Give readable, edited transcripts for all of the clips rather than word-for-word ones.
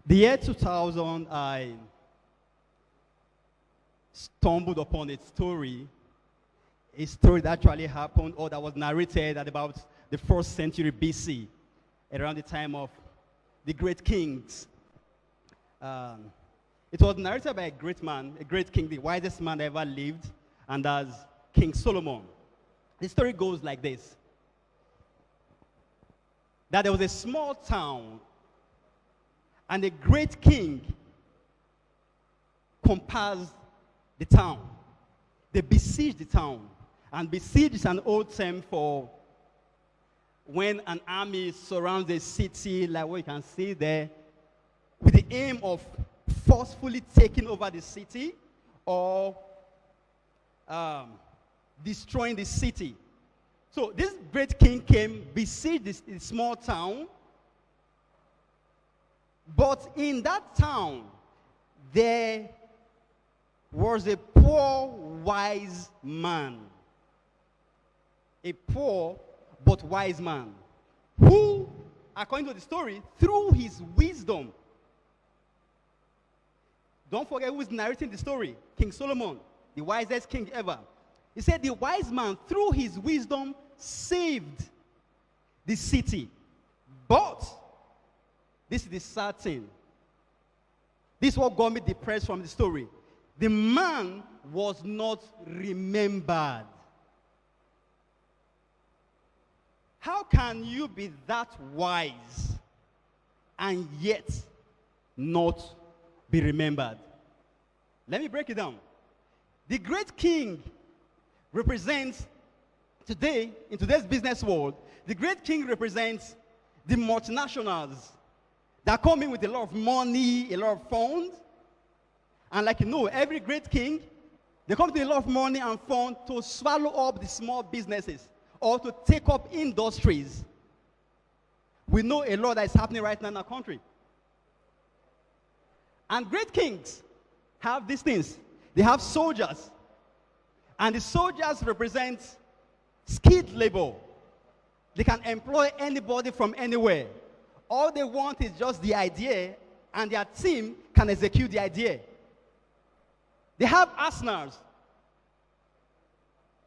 The year 2000, I stumbled upon a story that actually happened or that was narrated at about the 1st century BC, around the time of the great kings. It was narrated by a great man, a great king, the wisest man that ever lived, and that's King Solomon. The story goes like this: that there was a small town, and a great king compassed the town. They besieged the town. And besiege is an old term for when an army surrounds a city, like what you can see there, with the aim of forcefully taking over the city or destroying the city. So this great king came, besieged this small town, but in that town, there was a poor, wise man. A poor but wise man who, according to the story, through his wisdom, don't forget who is narrating the story, King Solomon, the wisest king ever. He said the wise man, through his wisdom, saved the city. But, this is the sad thing. This is what got me depressed from the story. The man was not remembered. How can you be that wise and yet not be remembered? Let me break it down. The great king represents today, in today's business world, the great king represents the multinationals that come in with a lot of money, a lot of funds. And like you know, every great king, they come with a lot of money and funds to swallow up the small businesses or to take up industries. We know a lot that is happening right now in our country. And great kings have these things. They have soldiers. And the soldiers represent skilled labor. They can employ anybody from anywhere. All they want is just the idea, and their team can execute the idea. They have arsenals,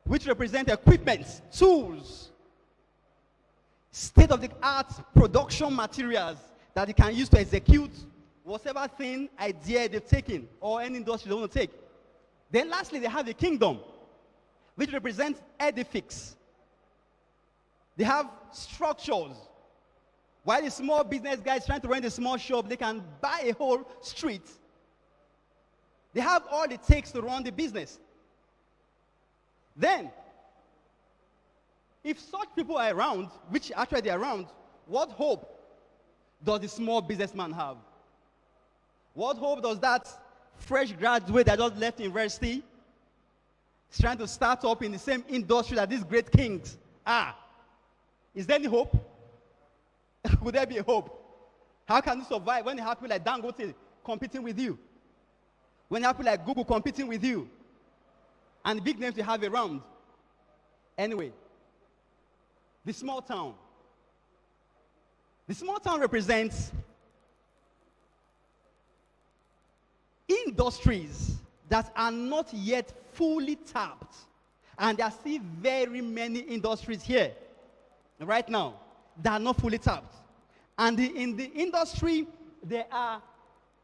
which represent equipment, tools, state-of-the-art production materials that they can use to execute whatever thing, idea they've taken, or any industry they want to take. Then lastly, they have the kingdom, which represents edifice. They have structures. While the small business guy is trying to run a small shop, they can buy a whole street. They have all it takes to run the business. Then, if such people are around, which actually they are around, what hope does the small businessman have? What hope does that fresh graduate that just left university is trying to start up in the same industry that these great kings are? Is there any hope? Would there be a hope? How can you survive when you have people like Dangote competing with you? When you have people like Google competing with you? And the big names you have around. Anyway, the small town. The small town represents industries that are not yet fully tapped. And there are still very many industries here right now that are not fully tapped. And in the industry, there are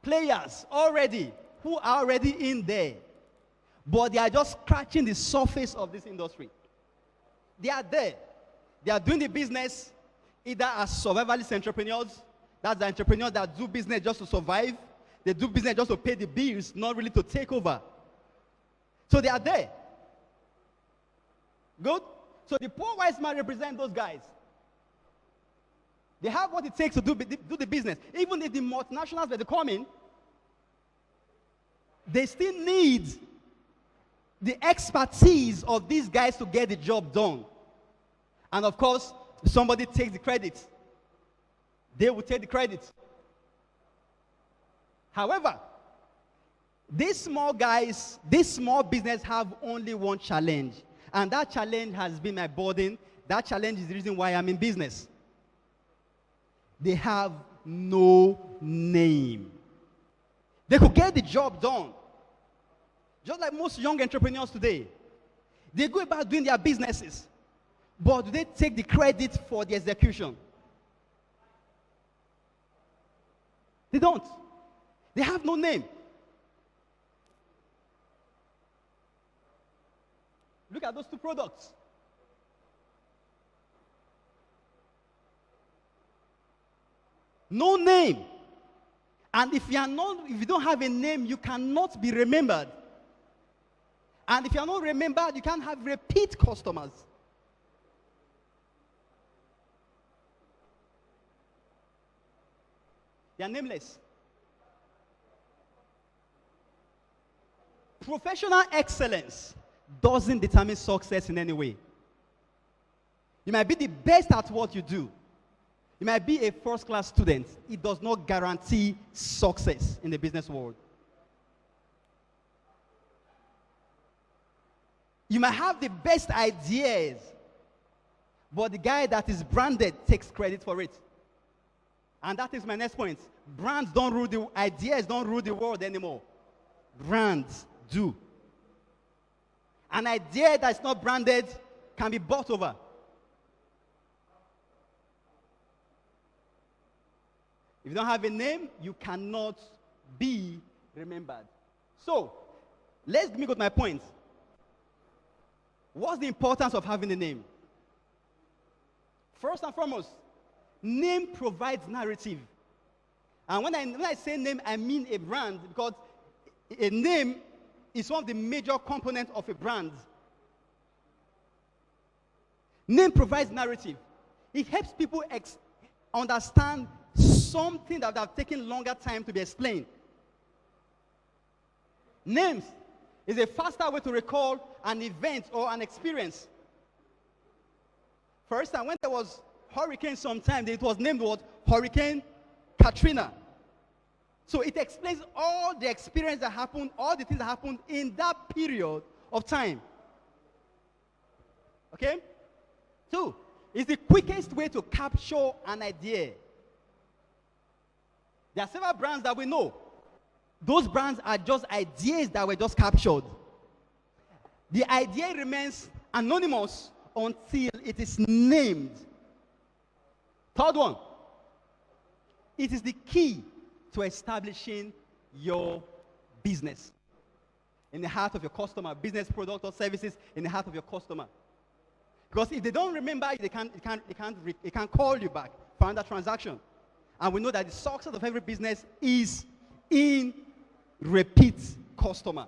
players already who are already in there. But they are just scratching the surface of this industry. They are there. They are doing the business either as survivalist entrepreneurs. That's the entrepreneurs that do business just to survive. They do business just to pay the bills, not really to take over. So they are there. Good? So the poor wise man represents those guys. They have what it takes to do the business. Even if the multinationals that they come in, they still need the expertise of these guys to get the job done. And of course, somebody takes the credit. They will take the credit. However, these small guys, this small business have only one challenge. And that challenge has been my burden. That challenge is the reason why I'm in business. They have no name. They could get the job done. Just like most young entrepreneurs today. They go about doing their businesses. But do they take the credit for the execution? They don't. They have no name. Look at those two products. No name. And if you don't have a name, you cannot be remembered. And if you are not remembered, you can't have repeat customers. They are nameless. Professional excellence doesn't determine success in any way. You might be the best at what you do. You might be a first-class student. It does not guarantee success in the business world. You might have the best ideas, but the guy that is branded takes credit for it. And that is my next point. Brands don't rule the ideas, don't rule the world anymore. Brands do. An idea that's not branded can be bought over. If you don't have a name, you cannot be remembered. So, let me go to my point. What's the importance of having a name? First and foremost, name provides narrative. And when I say name, I mean a brand, because a name is one of the major components of a brand. Name provides narrative. It helps people understand something that would have taken longer time to be explained. Names is a faster way to recall an event or an experience. For instance, when there was hurricane sometime, it was named what? Hurricane Katrina. So it explains all the experience that happened, all the things that happened in that period of time. Okay? Two, it's the quickest way to capture an idea. There are several brands that we know. Those brands are just ideas that were just captured. The idea remains anonymous until it is named. Third one, it is the key to establishing your business in the heart of your customer, business, product, or services in the heart of your customer. Because if they don't remember, they can't call you back for another transaction. And we know that the success of every business is in repeat customer.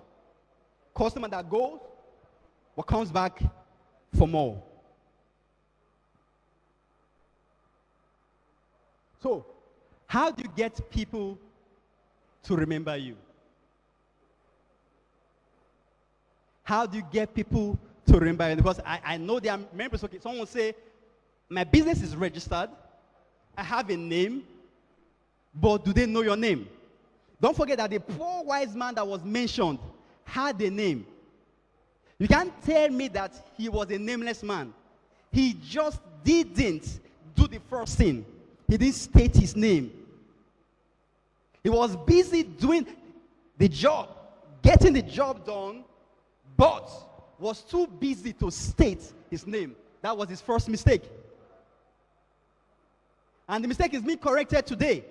Customer that goes but comes back for more. So, how do you get people to remember you? How do you get people to remember you? Because I know there are members. Okay, someone will say, my business is registered. I have a name. But do they know your name? Don't forget that the poor wise man that was mentioned had a name. You can't tell me that he was a nameless man. He just didn't do the first thing. He didn't state his name. He was busy doing the job, getting the job done, but was too busy to state his name. That was his first mistake. And the mistake is being corrected today.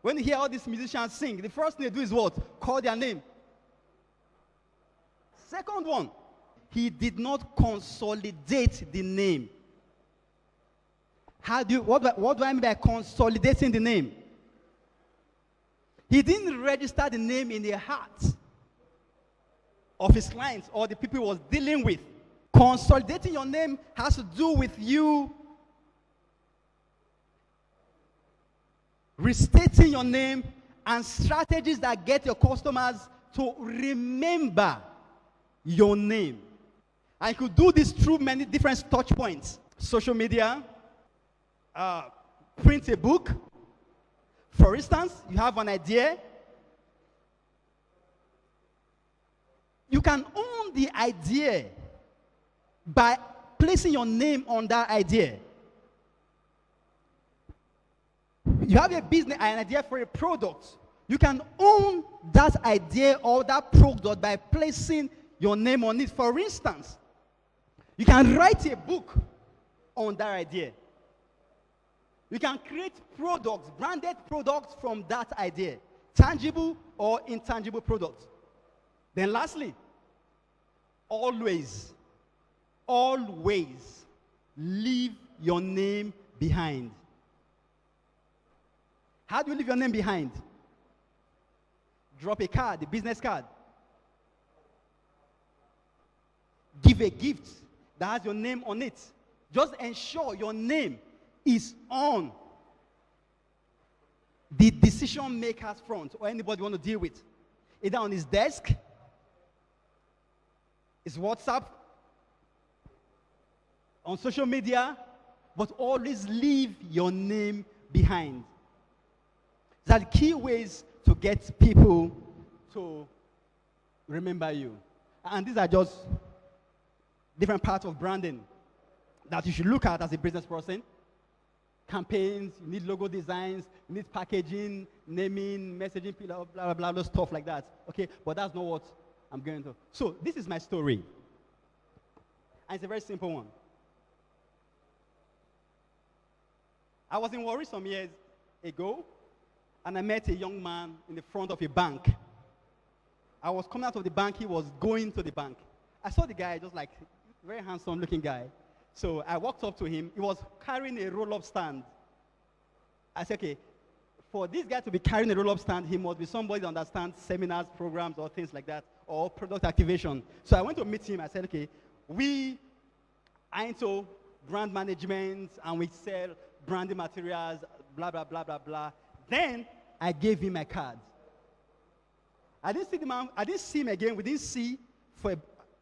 When you hear all these musicians sing, the first thing they do is what? Call their name. Second one, he did not consolidate the name. What do I mean by consolidating the name? He didn't register the name in the heart of his clients or the people he was dealing with. Consolidating your name has to do with you restating your name and strategies that get your customers to remember your name. And you could do this through many different touch points. Social media, print a book. For instance, you have an idea. You can own the idea by placing your name on that idea. you have a business, an idea for a product, you can own that idea or that product by placing your name on it. For instance, you can write a book on that idea. You can create products, branded products from that idea, tangible or intangible products. Then lastly, always leave your name behind. How do you leave your name behind? Drop a card, a business card. Give a gift that has your name on it. Just ensure your name is on the decision maker's front or anybody you want to deal with. Either on his desk, his WhatsApp, on social media, but always leave your name behind. These are the key ways to get people to remember you. And these are just different parts of branding that you should look at as a business person. Campaigns, you need logo designs, you need packaging, naming, messaging, blah, blah, blah, blah, stuff like that. Okay, but that's not what I'm going to. So this is my story. And it's a very simple one. I was in Warri some years ago, and I met a young man in the front of a bank. I was coming out of the bank, he was going to the bank. I saw the guy, just like, very handsome looking guy. So I walked up to him. He was carrying a roll-up stand. I said, okay, for this guy to be carrying a roll-up stand, he must be somebody that understands seminars, programs, or things like that, or product activation. So I went to meet him. I said, okay, we are into brand management, and we sell branding materials, blah, blah, blah, blah, blah. Then I gave him my card. I didn't see the man. I didn't see him again. We didn't see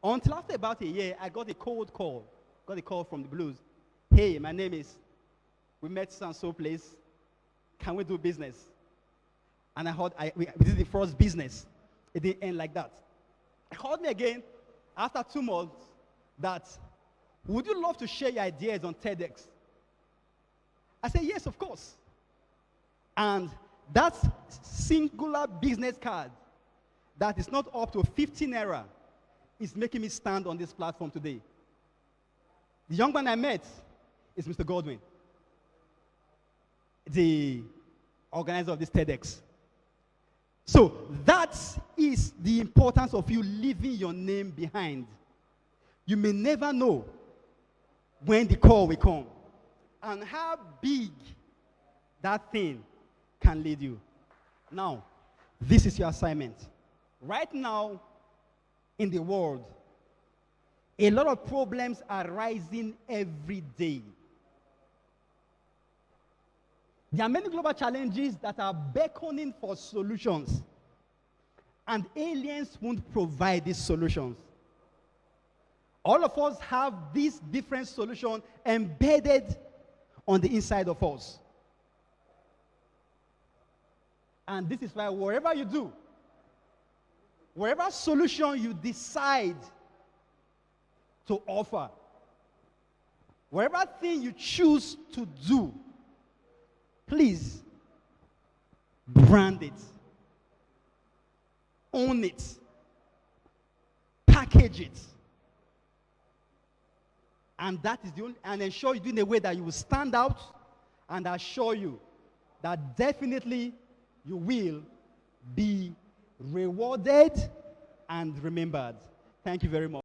until after about a year. I got a cold call. Got a call from the Blues. Hey, my name is. We met so place. Can we do business? And I heard we did the first business. It didn't end like that. He called me again after 2 months. That would you love to share your ideas on TEDx? I said yes, of course. And that singular business card that is not up to 15 naira is making me stand on this platform today. The young man I met is Mr. Godwin, the organizer of this TEDx. So that is the importance of you leaving your name behind. You may never know when the call will come and how big that thing can lead you. Now, this is your assignment. Right now, in the world, a lot of problems are rising every day. There are many global challenges that are beckoning for solutions, and aliens won't provide these solutions. All of us have these different solutions embedded on the inside of us. And this is why whatever you do, whatever solution you decide to offer, whatever thing you choose to do, please brand it, own it, package it, and that is the only, and ensure you do it in a way that you will stand out, and assure you that definitely you will be rewarded and remembered. Thank you very much.